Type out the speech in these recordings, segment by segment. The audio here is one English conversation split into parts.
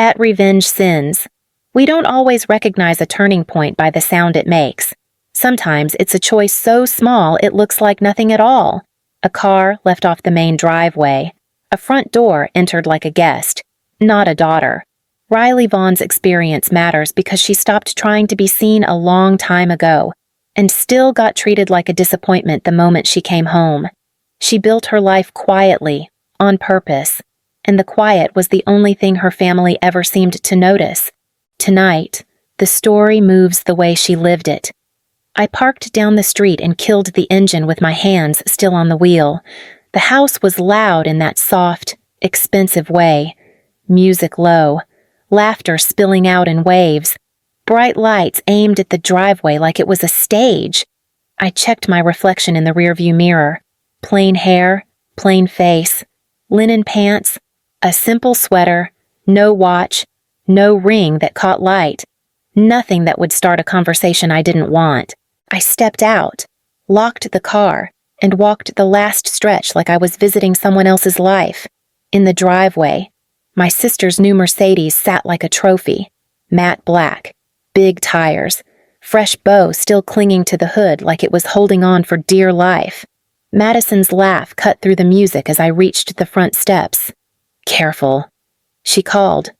That revenge sins. We don't always recognize a turning point by the sound it makes. Sometimes it's a choice so small it looks like nothing at all. A car left off the main driveway. A front door entered like a guest, not a daughter. Riley Vaughn's experience matters because she stopped trying to be seen a long time ago and still got treated like a disappointment the moment she came home. She built her life quietly, on purpose, and the quiet was the only thing her family ever seemed to notice. Tonight, the story moves the way she lived it. I parked down the street and killed the engine with my hands still on the wheel. The house was loud in that soft, expensive way. Music low, laughter spilling out in waves, bright lights aimed at the driveway like it was a stage. I checked my reflection in the rearview mirror. Plain hair, plain face, linen pants, a simple sweater, no watch, no ring that caught light, nothing that would start a conversation I didn't want. I stepped out, locked the car, and walked the last stretch like I was visiting someone else's life. In the driveway, my sister's new Mercedes sat like a trophy, matte black, big tires, fresh bow still clinging to the hood like it was holding on for dear life. Madison's laugh cut through the music as I reached the front steps. "Careful," she called,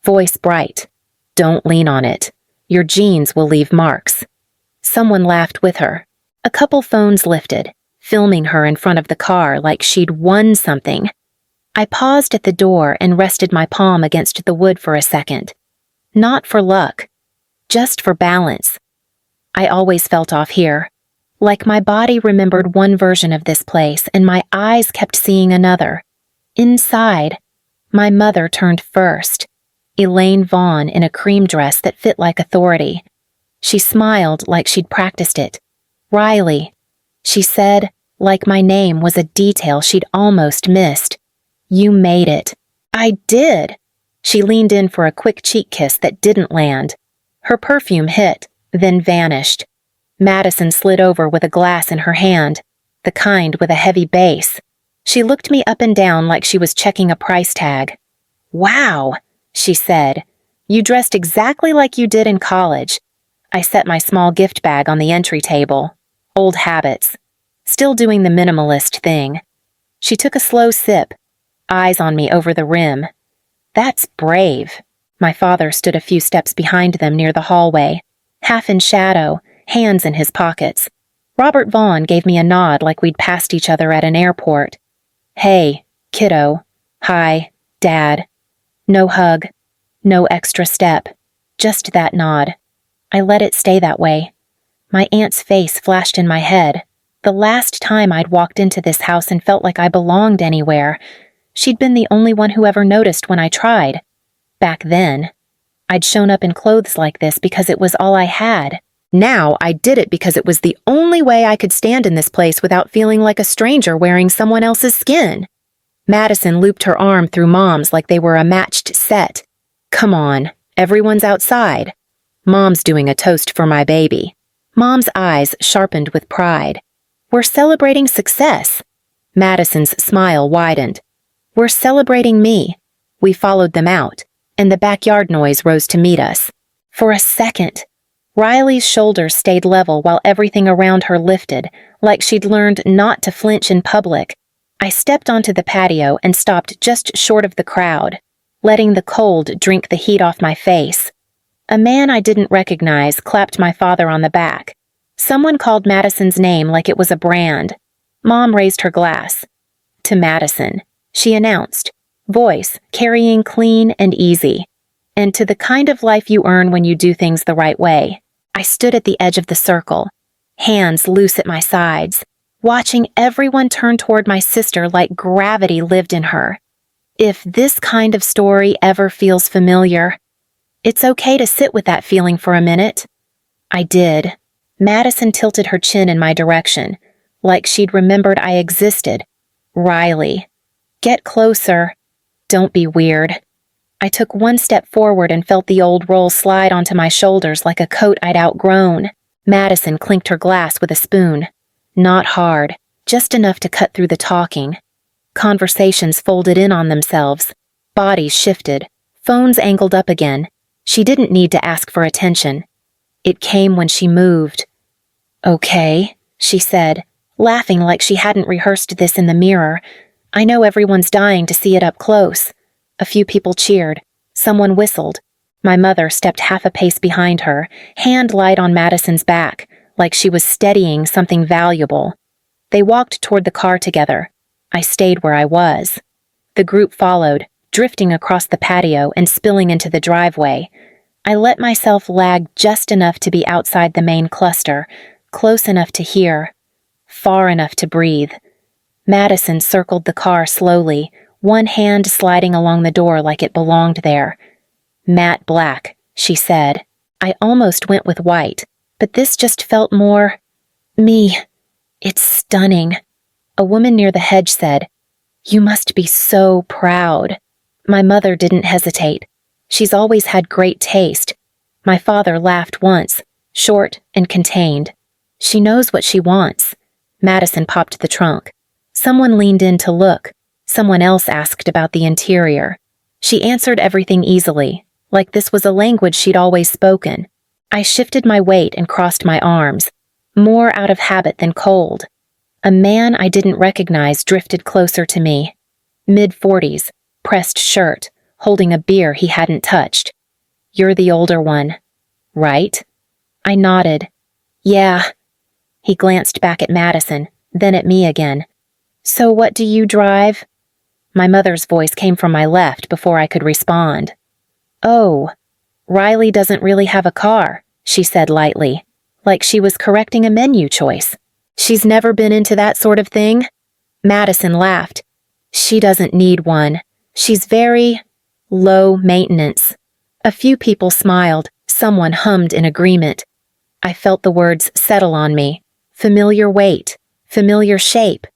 voice bright. "Don't lean on it. Your jeans will leave marks." Someone laughed with her. A couple phones lifted, filming her in front of the car like she'd won something. I paused at the door and rested my palm against the wood for a second. Not for luck, just for balance. I always felt off here, like my body remembered one version of this place and my eyes kept seeing another. Inside, my mother turned first, Elaine Vaughn in a cream dress that fit like authority. She smiled like she'd practiced it. "Riley," she said, like my name was a detail she'd almost missed. "You made it." "I did." She leaned in for a quick cheek kiss that didn't land. Her perfume hit, then vanished. Madison slid over with a glass in her hand, the kind with a heavy base. She looked me up and down like she was checking a price tag. "Wow," she said. "You dressed exactly like you did in college." I set my small gift bag on the entry table. Old habits. Still doing the minimalist thing. She took a slow sip, eyes on me over the rim. "That's brave." My father stood a few steps behind them near the hallway, half in shadow, hands in his pockets. Robert Vaughn gave me a nod like we'd passed each other at an airport. "Hey, kiddo. Hi, Dad." No hug, no extra step, just that nod. I let it stay that way. My aunt's face flashed in my head. The last time I'd walked into this house and felt like I belonged anywhere, she'd been the only one who ever noticed when I tried. Back then, I'd shown up in clothes like this because it was all I had. Now I did it because it was the only way I could stand in this place without feeling like a stranger wearing someone else's skin. Madison looped her arm through Mom's like they were a matched set. "Come on, everyone's outside. Mom's doing a toast for my baby." Mom's eyes sharpened with pride. "We're celebrating success." Madison's smile widened. "We're celebrating me." We followed them out, and the backyard noise rose to meet us. For a second, Riley's shoulders stayed level while everything around her lifted, like she'd learned not to flinch in public. I stepped onto the patio and stopped just short of the crowd, letting the cold drink the heat off my face. A man I didn't recognize clapped my father on the back. Someone called Madison's name like it was a brand. Mom raised her glass. "To Madison," she announced, voice carrying clean and easy. "And to the kind of life you earn when you do things the right way." I stood at the edge of the circle, hands loose at my sides, watching everyone turn toward my sister like gravity lived in her. If this kind of story ever feels familiar, it's okay to sit with that feeling for a minute. I did. Madison tilted her chin in my direction, like she'd remembered I existed. "Riley, get closer. Don't be weird." I took one step forward and felt the old roll slide onto my shoulders like a coat I'd outgrown. Madison clinked her glass with a spoon. Not hard, just enough to cut through the talking. Conversations folded in on themselves. Bodies shifted, Phones angled up again. She didn't need to ask for attention. It came when she moved. "Okay," she said, laughing like she hadn't rehearsed this in the mirror. "I know everyone's dying to see it up close." A few people cheered. Someone whistled. My mother stepped half a pace behind her, hand light on Madison's back, like she was steadying something valuable. They walked toward the car together. I stayed where I was. The group followed, drifting across the patio and spilling into the driveway. I let myself lag just enough to be outside the main cluster, close enough to hear, far enough to breathe. Madison circled the car slowly, one hand sliding along the door like it belonged there. "Matte black," she said. I almost went with white, but this just felt more me. "It's stunning," a woman near the hedge said. "You must be so proud." My mother didn't hesitate. She's always had great taste. My father laughed once, short and contained. "She knows what she wants." Madison popped the trunk. Someone leaned in to look. Someone else asked about the interior. She answered everything easily, like this was a language she'd always spoken. I shifted my weight and crossed my arms, more out of habit than cold. A man I didn't recognize drifted closer to me. Mid-40s, pressed shirt, holding a beer he hadn't touched. "You're the older one, right?" I nodded. "Yeah." He glanced back at Madison, then at me again. "So what do you drive?" My mother's voice came from my left before I could respond. "Oh, Riley doesn't really have a car," she said lightly, like she was correcting a menu choice. "She's never been into that sort of thing?" Madison laughed. "She doesn't need one. She's very low maintenance." A few people smiled. Someone hummed in agreement. I felt the words settle on me. Familiar weight, familiar shape.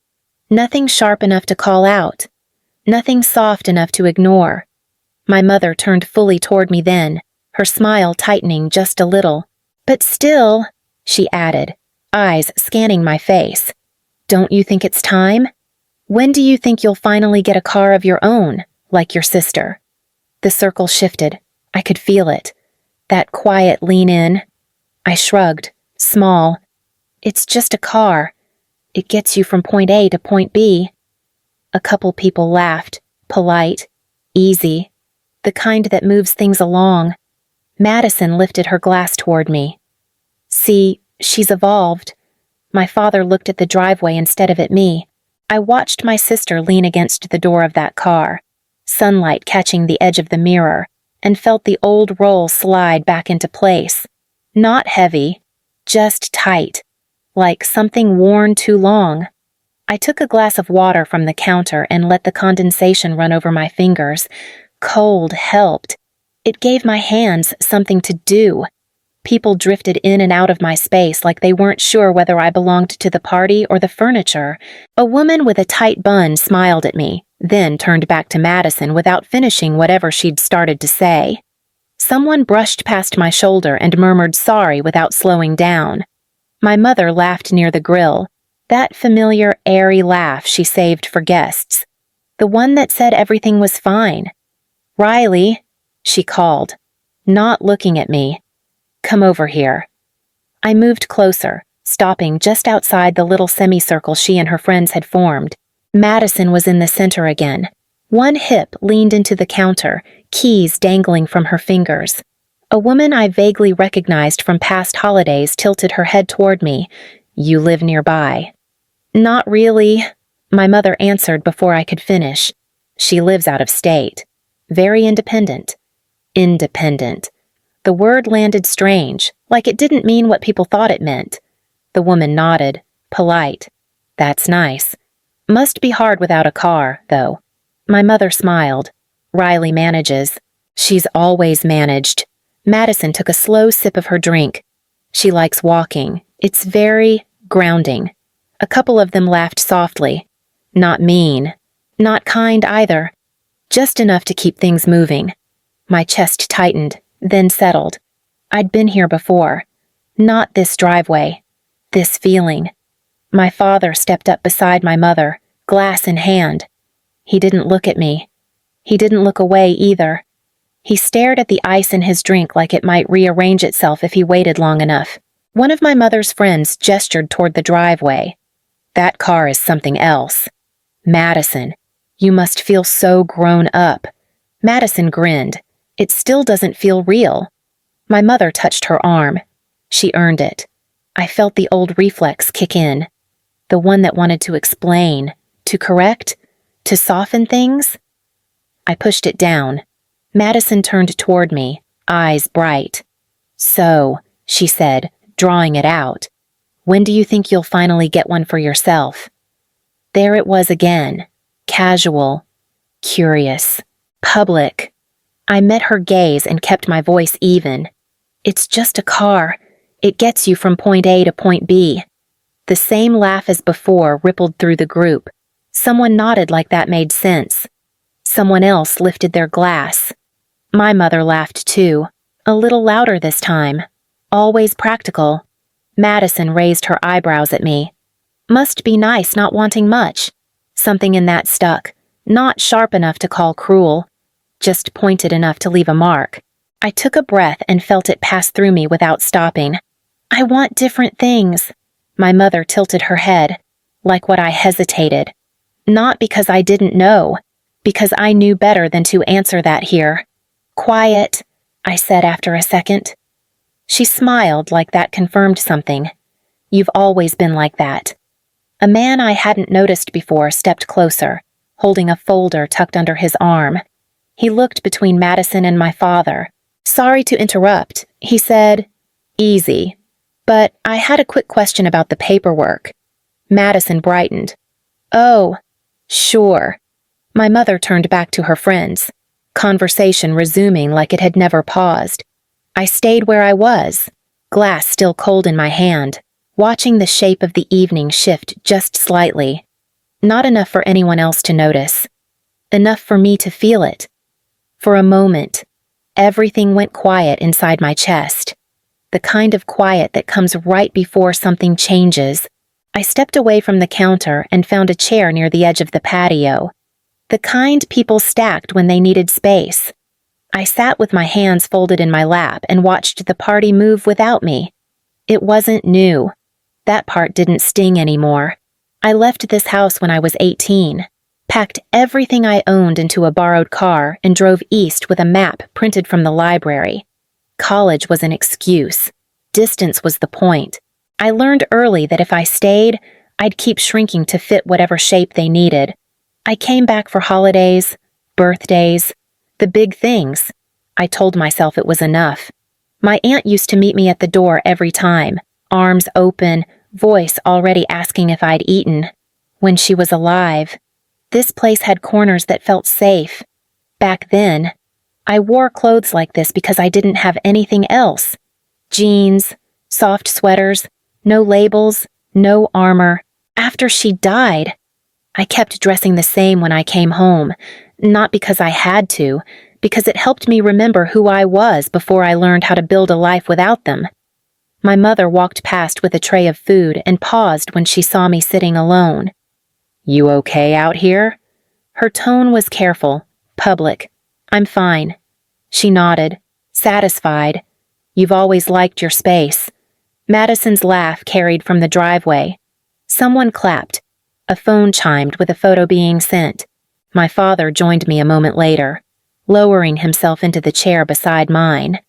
Nothing sharp enough to call out. Nothing soft enough to ignore. My mother turned fully toward me then, her smile tightening just a little. "But still," she added, eyes scanning my face. "Don't you think it's time? When do you think you'll finally get a car of your own, like your sister?" The circle shifted. I could feel it. That quiet lean in. I shrugged, small. "It's just a car. It gets you from point A to point B." A couple people laughed, polite, easy, the kind that moves things along. Madison lifted her glass toward me. "See, she's evolved." My father looked at the driveway instead of at me. I watched my sister lean against the door of that car, sunlight catching the edge of the mirror, and felt the old roll slide back into place. Not heavy, just tight, like something worn too long. I took a glass of water from the counter and let the condensation run over my fingers. Cold helped. It gave my hands something to do. People drifted in and out of my space like they weren't sure whether I belonged to the party or the furniture. A woman with a tight bun smiled at me, then turned back to Madison without finishing whatever she'd started to say. Someone brushed past my shoulder and murmured sorry without slowing down. My mother laughed near the grill, that familiar, airy laugh she saved for guests. The one that said everything was fine. "Riley," she called, not looking at me. "Come over here." I moved closer, stopping just outside the little semicircle she and her friends had formed. Madison was in the center again. One hip leaned into the counter, keys dangling from her fingers. A woman I vaguely recognized from past holidays tilted her head toward me. "You live nearby." "Not really," my mother answered before I could finish. "She lives out of state. Very independent." Independent. The word landed strange, like it didn't mean what people thought it meant. The woman nodded, polite. "That's nice. Must be hard without a car, though." My mother smiled. "Riley manages." "She's always managed." Madison took a slow sip of her drink. "She likes walking. It's very grounding." A couple of them laughed softly. Not mean. Not kind either. Just enough to keep things moving. My chest tightened, then settled. I'd been here before. Not this driveway. This feeling. My father stepped up beside my mother, glass in hand. He didn't look at me. He didn't look away either. He stared at the ice in his drink like it might rearrange itself if he waited long enough. One of my mother's friends gestured toward the driveway. That car is something else. Madison, you must feel so grown up. Madison grinned. It still doesn't feel real. My mother touched her arm. She earned it. I felt the old reflex kick in. The one that wanted to explain, to correct, to soften things. I pushed it down. Madison turned toward me, eyes bright. So, she said, drawing it out, when do you think you'll finally get one for yourself? There it was again, casual, curious, public. I met her gaze and kept my voice even. It's just a car. It gets you from point A to point B. The same laugh as before rippled through the group. Someone nodded like that made sense. Someone else lifted their glass. My mother laughed too, a little louder this time. Always practical. Madison raised her eyebrows at me. Must be nice not wanting much. Something in that stuck. Not sharp enough to call cruel. Just pointed enough to leave a mark. I took a breath and felt it pass through me without stopping. I want different things. My mother tilted her head, like what I hesitated. Not because I didn't know, because I knew better than to answer that here. Quiet, I said after a second. She smiled like that confirmed something. You've always been like that. A man I hadn't noticed before stepped closer, holding a folder tucked under his arm. He looked between Madison and my father. Sorry to interrupt, he said. Easy. But I had a quick question about the paperwork. Madison brightened. Oh, sure. My mother turned back to her friends, conversation resuming like it had never paused. I stayed where I was, glass still cold in my hand, watching the shape of the evening shift just slightly. Not enough for anyone else to notice. Enough for me to feel it. For a moment, everything went quiet inside my chest. The kind of quiet that comes right before something changes. I stepped away from the counter and found a chair near the edge of the patio. The kind people stacked when they needed space. I sat with my hands folded in my lap and watched the party move without me. It wasn't new. That part didn't sting anymore. I left this house when I was 18, packed everything I owned into a borrowed car and drove east with a map printed from the library. College was an excuse. Distance was the point. I learned early that if I stayed, I'd keep shrinking to fit whatever shape they needed. I came back for holidays, birthdays, the big things. I told myself it was enough. My aunt used to meet me at the door every time, arms open, voice already asking if I'd eaten. When she was alive, this place had corners that felt safe. Back then, I wore clothes like this because I didn't have anything else. Jeans, soft sweaters, no labels, no armor. After she died, I kept dressing the same when I came home, not because I had to, because it helped me remember who I was before I learned how to build a life without them. My mother walked past with a tray of food and paused when she saw me sitting alone. You okay out here? Her tone was careful, public. I'm fine. She nodded, satisfied. You've always liked your space. Madison's laugh carried from the driveway. Someone clapped. A phone chimed with a photo being sent. My father joined me a moment later, lowering himself into the chair beside mine.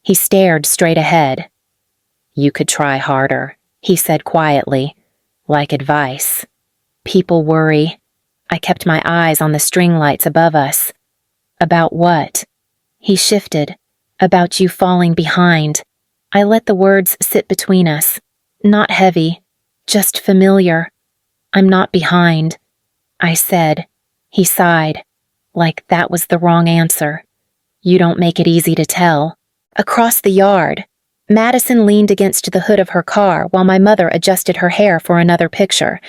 He stared straight ahead. You could try harder, he said quietly, like advice. People worry. I kept my eyes on the string lights above us. About what? He shifted. About you falling behind. I let the words sit between us. Not heavy, just familiar. I'm not behind, I said. He sighed, like that was the wrong answer. You don't make it easy to tell. Across the yard, Madison leaned against the hood of her car while my mother adjusted her hair for another picture.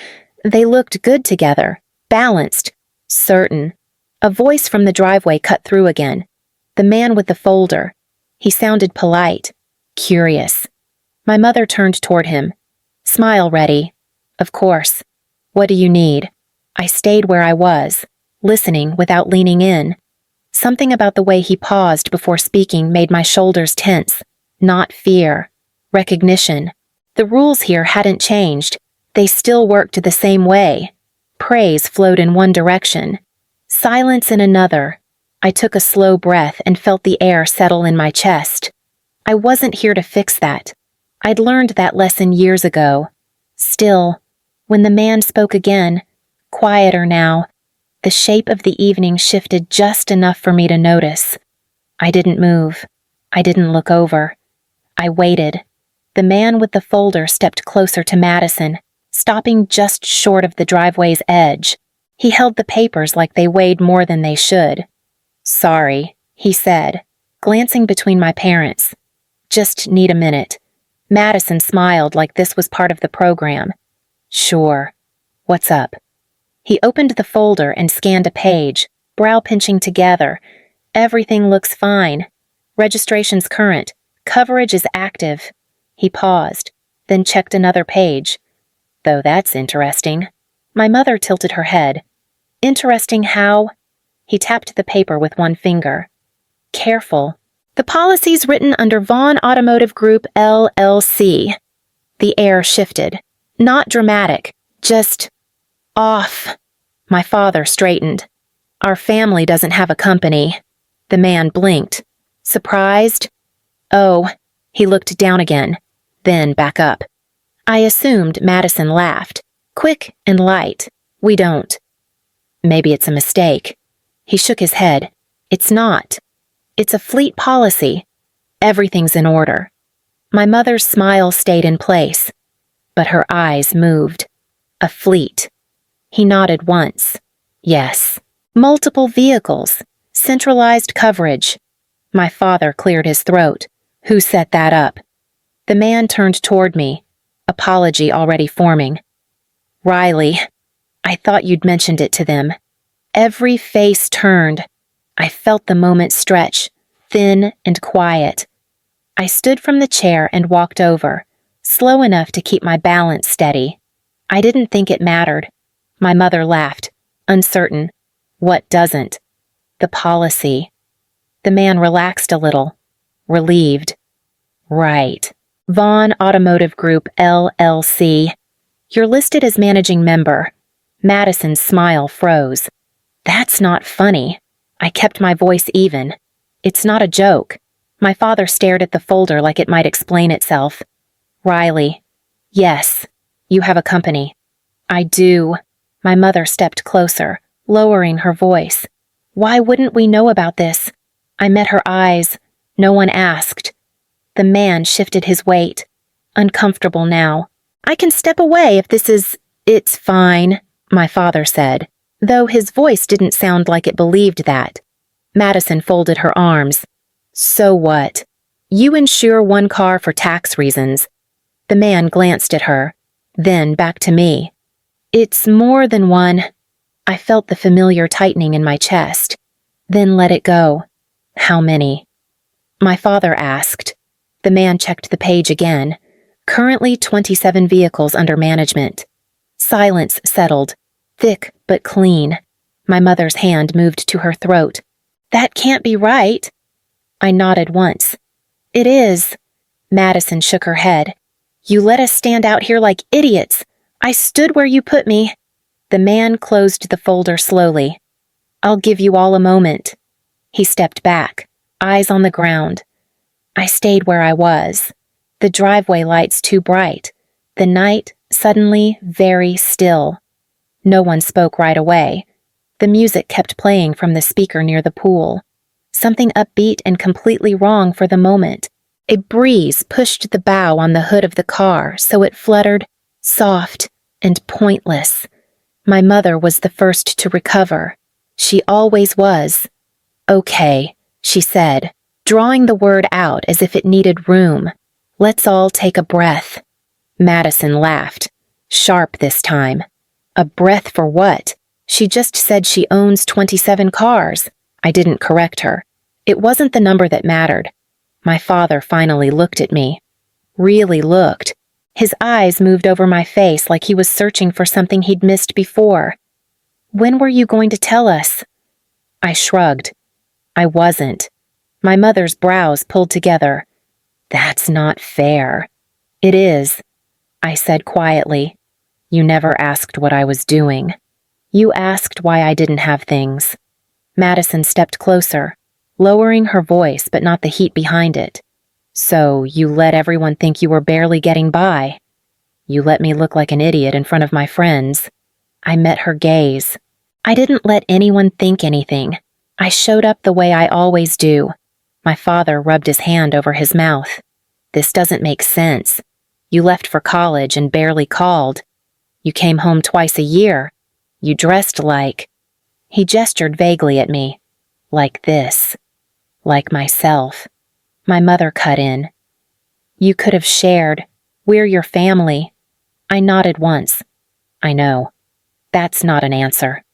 They looked good together, balanced, certain. A voice from the driveway cut through again. The man with the folder. He sounded polite, curious. My mother turned toward him. Smile ready. Of course. What do you need? I stayed where I was, listening without leaning in. Something about the way he paused before speaking made my shoulders tense. Not fear. Recognition. The rules here hadn't changed. They still worked the same way. Praise flowed in one direction. Silence in another. I took a slow breath and felt the air settle in my chest. I wasn't here to fix that. I'd learned that lesson years ago. Still, when the man spoke again, quieter now, the shape of the evening shifted just enough for me to notice. I didn't move. I didn't look over. I waited. The man with the folder stepped closer to Madison, stopping just short of the driveway's edge. He held the papers like they weighed more than they should. "Sorry," he said, glancing between my parents. "Just need a minute." Madison smiled like this was part of the program. "Sure. What's up?" He opened the folder and scanned a page, brow pinching together. "Everything looks fine. Registration's current. Coverage is active." He paused, then checked another page. "Though that's interesting." My mother tilted her head. "Interesting how?" He tapped the paper with one finger. "Careful. The policy's written under Vaughn Automotive Group, LLC." The air shifted. Not dramatic, just off. My father straightened. "Our family doesn't have a company." The man blinked. Surprised? "Oh." He looked down again, then back up. I assumed Madison laughed. Quick and light. "We don't." "Maybe it's a mistake." He shook his head. "It's not. It's a fleet policy. Everything's in order." My mother's smile stayed in place, but her eyes moved. "A fleet." He nodded once. "Yes. Multiple vehicles. Centralized coverage." My father cleared his throat. "Who set that up?" The man turned toward me, apology already forming. "Riley. I thought you'd mentioned it to them." Every face turned. I felt the moment stretch, thin and quiet. I stood from the chair and walked over, slow enough to keep my balance steady. I didn't think it mattered. My mother laughed, uncertain. "What doesn't?" "The policy." The man relaxed a little, relieved. "Right. Vaughn Automotive Group, LLC. You're listed as managing member." Madison's smile froze. "That's not funny." I kept my voice even. "It's not a joke." My father stared at the folder like it might explain itself. "Riley. Yes. You have a company." "I do." My mother stepped closer, lowering her voice. "Why wouldn't we know about this?" I met her eyes. No one asked. The man shifted his weight. Uncomfortable now. "I can step away if this is—" "It's fine," my father said, though his voice didn't sound like it believed that. Madison folded her arms. "So what? You insure one car for tax reasons." The man glanced at her, then back to me. "It's more than one." I felt the familiar tightening in my chest, then let it go. "How many?" My father asked. The man checked the page again. Currently 27 vehicles under management. Silence settled, thick but clean. My mother's hand moved to her throat. "That can't be right." I nodded once. "It is." Madison shook her head. "You let us stand out here like idiots. I stood where you put me." The man closed the folder slowly. "I'll give you all a moment." He stepped back, eyes on the ground. I stayed where I was. The driveway lights too bright. The night suddenly very still. No one spoke right away. The music kept playing from the speaker near the pool. Something upbeat and completely wrong for the moment. A breeze pushed the bow on the hood of the car so it fluttered, soft and pointless. My mother was the first to recover. She always was. "Okay," she said, drawing the word out as if it needed room. "Let's all take a breath." Madison laughed, sharp this time. A breath for what? She just said she owns 27 cars. I didn't correct her. It wasn't the number that mattered. My father finally looked at me. Really looked. His eyes moved over my face like he was searching for something he'd missed before. "When were you going to tell us?" I shrugged. I wasn't. My mother's brows pulled together. That's not fair. It is, I said quietly. You never asked what I was doing. You asked why I didn't have things. Madison stepped closer, lowering her voice but not the heat behind it. So you let everyone think you were barely getting by. You let me look like an idiot in front of my friends. I met her gaze. I didn't let anyone think anything. I showed up the way I always do. My father rubbed his hand over his mouth. This doesn't make sense. You left for college and barely called. You came home twice a year. You dressed like... He gestured vaguely at me. Like this. Like myself. My mother cut in. You could have shared. We're your family. I nodded once. I know. That's not an answer.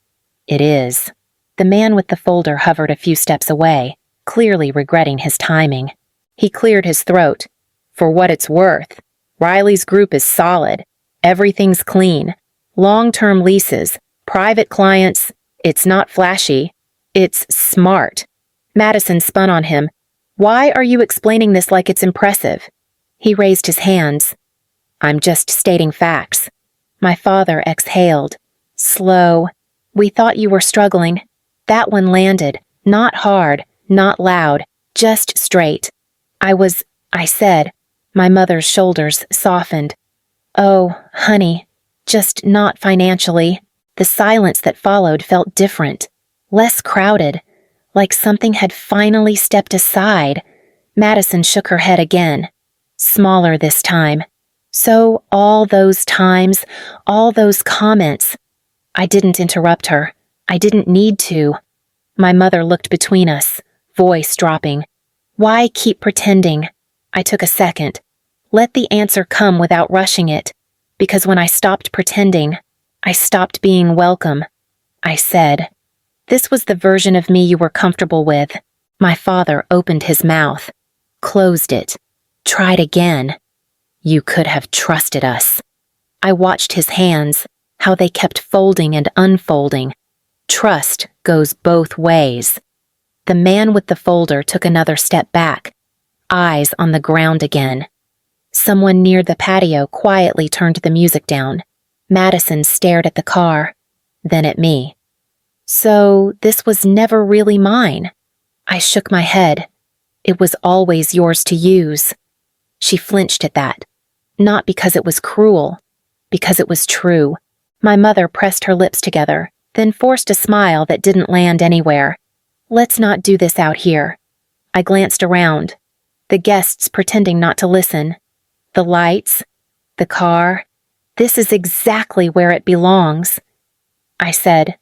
It is. The man with the folder hovered a few steps away, clearly regretting his timing. He cleared his throat. For what it's worth, Riley's group is solid. Everything's clean. Long-term leases, private clients. It's not flashy. It's smart. Madison spun on him. Why are you explaining this like it's impressive? He raised his hands. I'm just stating facts. My father exhaled. Slow. We thought you were struggling. That one landed. Not hard, not loud, just straight. I said. My mother's shoulders softened. Oh, honey, just not financially. The silence that followed felt different, less crowded, like something had finally stepped aside. Madison shook her head again, smaller this time. So all those times, all those comments. I didn't interrupt her. I didn't need to. My mother looked between us, voice dropping. Why keep pretending? I took a second. Let the answer come without rushing it, because when I stopped pretending, I stopped being welcome. I said, this was the version of me you were comfortable with. My father opened his mouth, closed it, tried again. You could have trusted us. I watched his hands, how they kept folding and unfolding. Trust goes both ways. The man with the folder took another step back, eyes on the ground again. Someone near the patio quietly turned the music down. Madison stared at the car, then at me. So this was never really mine. I shook my head. It was always yours to use. She flinched at that. Not because it was cruel, because it was true. My mother pressed her lips together, then forced a smile that didn't land anywhere. Let's not do this out here. I glanced around. The guests pretending not to listen. The lights. The car. This is exactly where it belongs. I said.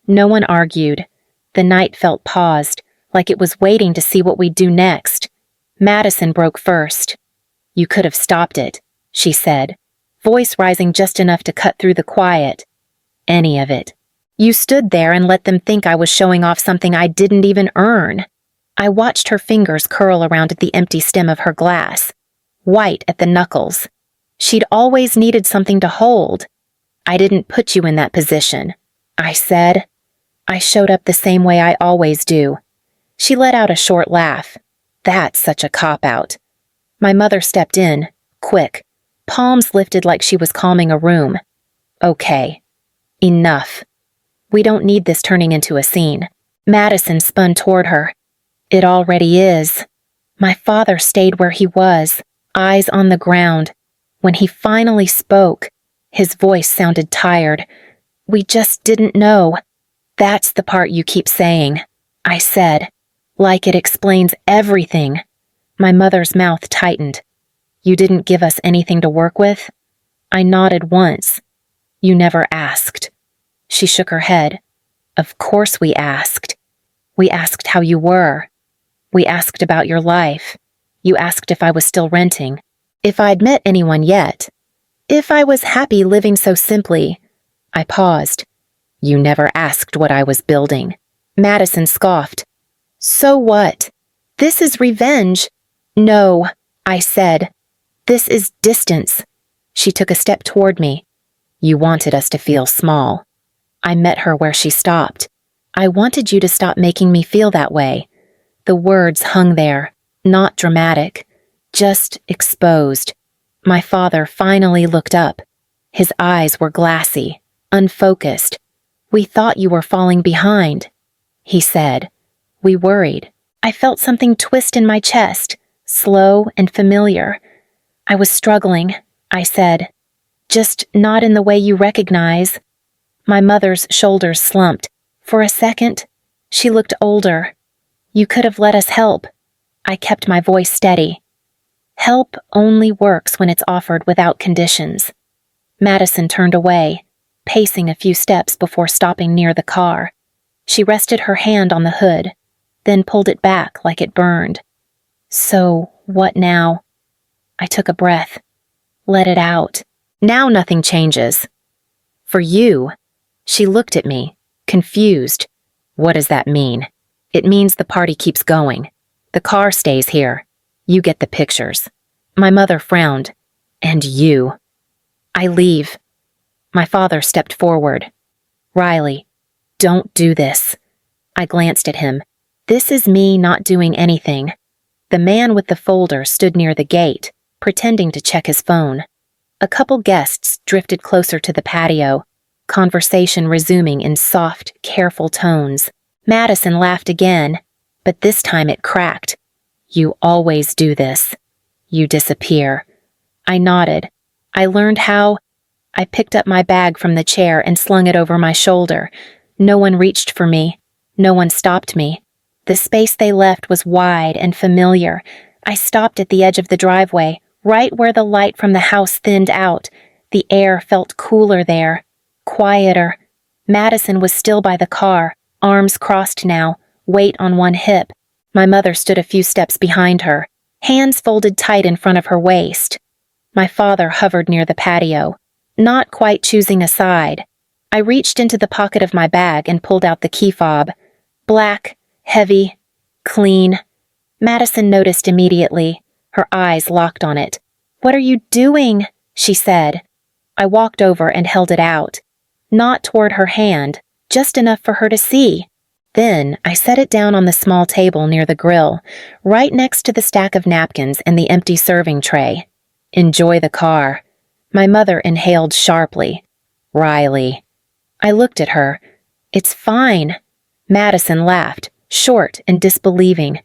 No one argued. The night felt paused, like it was waiting to see what we'd do next. Madison broke first. You could have stopped it, she said, voice rising just enough to cut through the quiet. Any of it. You stood there and let them think I was showing off something I didn't even earn. I watched her fingers curl around the empty stem of her glass, white at the knuckles. She'd always needed something to hold. I didn't put you in that position, I said. I showed up the same way I always do. She let out a short laugh. That's such a cop-out. My mother stepped in, quick, palms lifted like she was calming a room. Okay. Enough. We don't need this turning into a scene. Madison spun toward her. It already is. My father stayed where he was, eyes on the ground. When he finally spoke, his voice sounded tired. We just didn't know. That's the part you keep saying, I said, like it explains everything. My mother's mouth tightened. You didn't give us anything to work with? I nodded once. You never asked. She shook her head. Of course we asked. We asked how you were. We asked about your life. You asked if I was still renting, if I'd met anyone yet, if I was happy living so simply. I paused. You never asked what I was building. Madison scoffed. So what? This is revenge. No, I said. This is distance. She took a step toward me. You wanted us to feel small. I met her where she stopped. I wanted you to stop making me feel that way. The words hung there, not dramatic, just exposed. My father finally looked up. His eyes were glassy, unfocused. "We thought you were falling behind," he said. "We worried." I felt something twist in my chest, slow and familiar. "I was struggling," I said. "Just not in the way you recognize." My mother's shoulders slumped. For a second, she looked older. "You could have let us help." I kept my voice steady. Help only works when it's offered without conditions. Madison turned away, pacing a few steps before stopping near the car. She rested her hand on the hood, then pulled it back like it burned. "So, what now?" I took a breath. Let it out. "Now nothing changes." "For you?" She looked at me, confused. "What does that mean?" "It means the party keeps going. The car stays here. You get the pictures." My mother frowned. "And you?" "I leave." My father stepped forward. "Riley, don't do this." I glanced at him. This is me not doing anything. The man with the folder stood near the gate, pretending to check his phone. A couple guests drifted closer to the patio, conversation resuming in soft, careful tones. Madison laughed again, but this time it cracked. "You always do this. You disappear." I nodded. I learned how. I picked up my bag from the chair and slung it over my shoulder. No one reached for me. No one stopped me. The space they left was wide and familiar. I stopped at the edge of the driveway, right where the light from the house thinned out. The air felt cooler there, quieter. Madison was still by the car, arms crossed now, weight on one hip. My mother stood a few steps behind her, hands folded tight in front of her waist. My father hovered near the patio, not quite choosing a side. I reached into the pocket of my bag and pulled out the key fob. Black, heavy, clean. Madison noticed immediately, her eyes locked on it. "What are you doing?" she said. I walked over and held it out. Not toward her hand, just enough for her to see. Then I set it down on the small table near the grill, right next to the stack of napkins and the empty serving tray. "Enjoy the car." My mother inhaled sharply. "Riley." I looked at her. "It's fine." Madison laughed, short and disbelieving.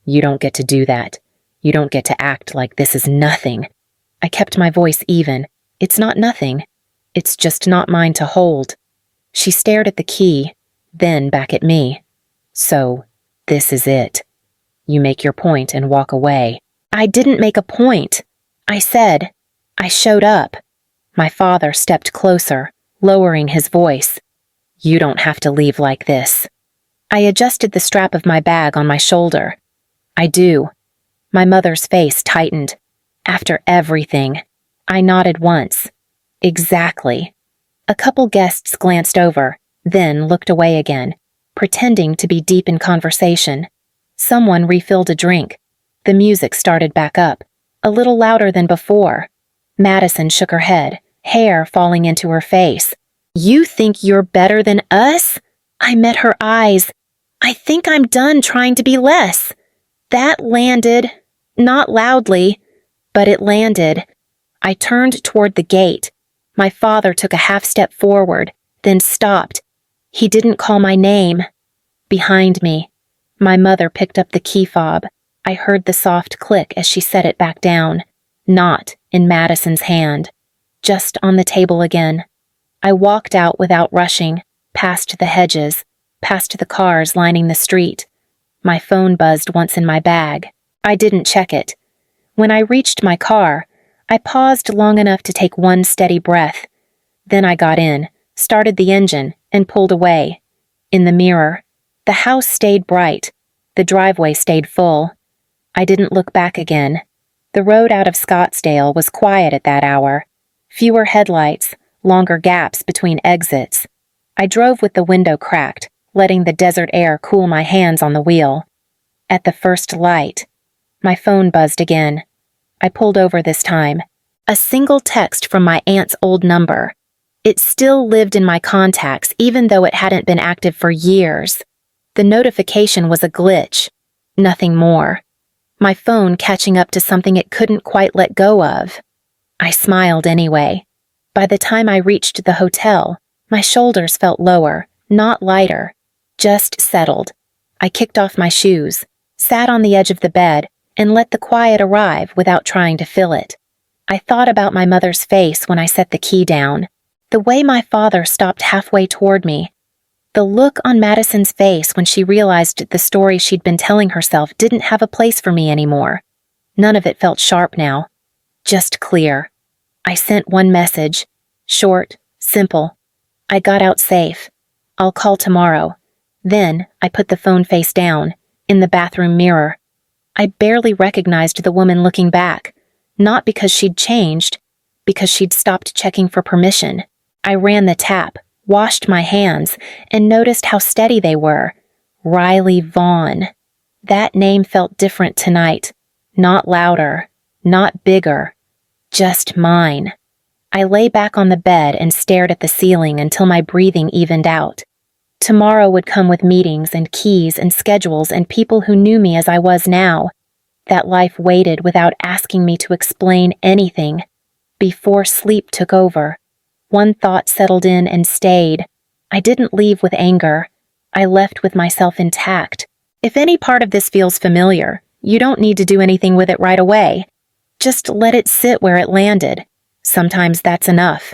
"You don't get to do that. You don't get to act like this is nothing." I kept my voice even. "It's not nothing. It's just not mine to hold." She stared at the key, then back at me. "So, this is it. You make your point and walk away." "I didn't make a point," I said. "I showed up." My father stepped closer, lowering his voice. "You don't have to leave like this." I adjusted the strap of my bag on my shoulder. "I do." My mother's face tightened. "After everything." I nodded once. "Exactly." A couple guests glanced over, then looked away again, pretending to be deep in conversation. Someone refilled a drink. The music started back up, a little louder than before. Madison shook her head, hair falling into her face. "You think you're better than us?" I met her eyes. "I think I'm done trying to be less." That landed, not loudly, but it landed. I turned toward the gate. My father took a half step forward, then stopped. He didn't call my name. Behind me, my mother picked up the key fob. I heard the soft click as she set it back down, not in Madison's hand, just on the table again. I walked out without rushing, past the hedges, past the cars lining the street. My phone buzzed once in my bag. I didn't check it. When I reached my car, I paused long enough to take one steady breath. Then I got in, started the engine, and pulled away. In the mirror, the house stayed bright. The driveway stayed full. I didn't look back again. The road out of Scottsdale was quiet at that hour. Fewer headlights, longer gaps between exits. I drove with the window cracked, letting the desert air cool my hands on the wheel. At the first light, my phone buzzed again. I pulled over this time. A single text from my aunt's old number. It still lived in my contacts even though it hadn't been active for years. The notification was a glitch. Nothing more. My phone catching up to something it couldn't quite let go of. I smiled anyway. By the time I reached the hotel, my shoulders felt lower, not lighter, just settled. I kicked off my shoes, sat on the edge of the bed, and let the quiet arrive without trying to fill it. I thought about my mother's face when I set the key down, the way my father stopped halfway toward me, the look on Madison's face when she realized the story she'd been telling herself didn't have a place for me anymore. None of it felt sharp now, just clear. I sent one message, short, simple. I got out safe. I'll call tomorrow. Then I put the phone face down, in the bathroom mirror. I barely recognized the woman looking back, not because she'd changed, because she'd stopped checking for permission. I ran the tap, washed my hands, and noticed how steady they were. Riley Vaughn. That name felt different tonight. Not louder, not bigger, just mine. I lay back on the bed and stared at the ceiling until my breathing evened out. Tomorrow would come with meetings and keys and schedules and people who knew me as I was now. That life waited without asking me to explain anything. Before sleep took over, one thought settled in and stayed. I didn't leave with anger. I left with myself intact. If any part of this feels familiar, you don't need to do anything with it right away. Just let it sit where it landed. Sometimes that's enough.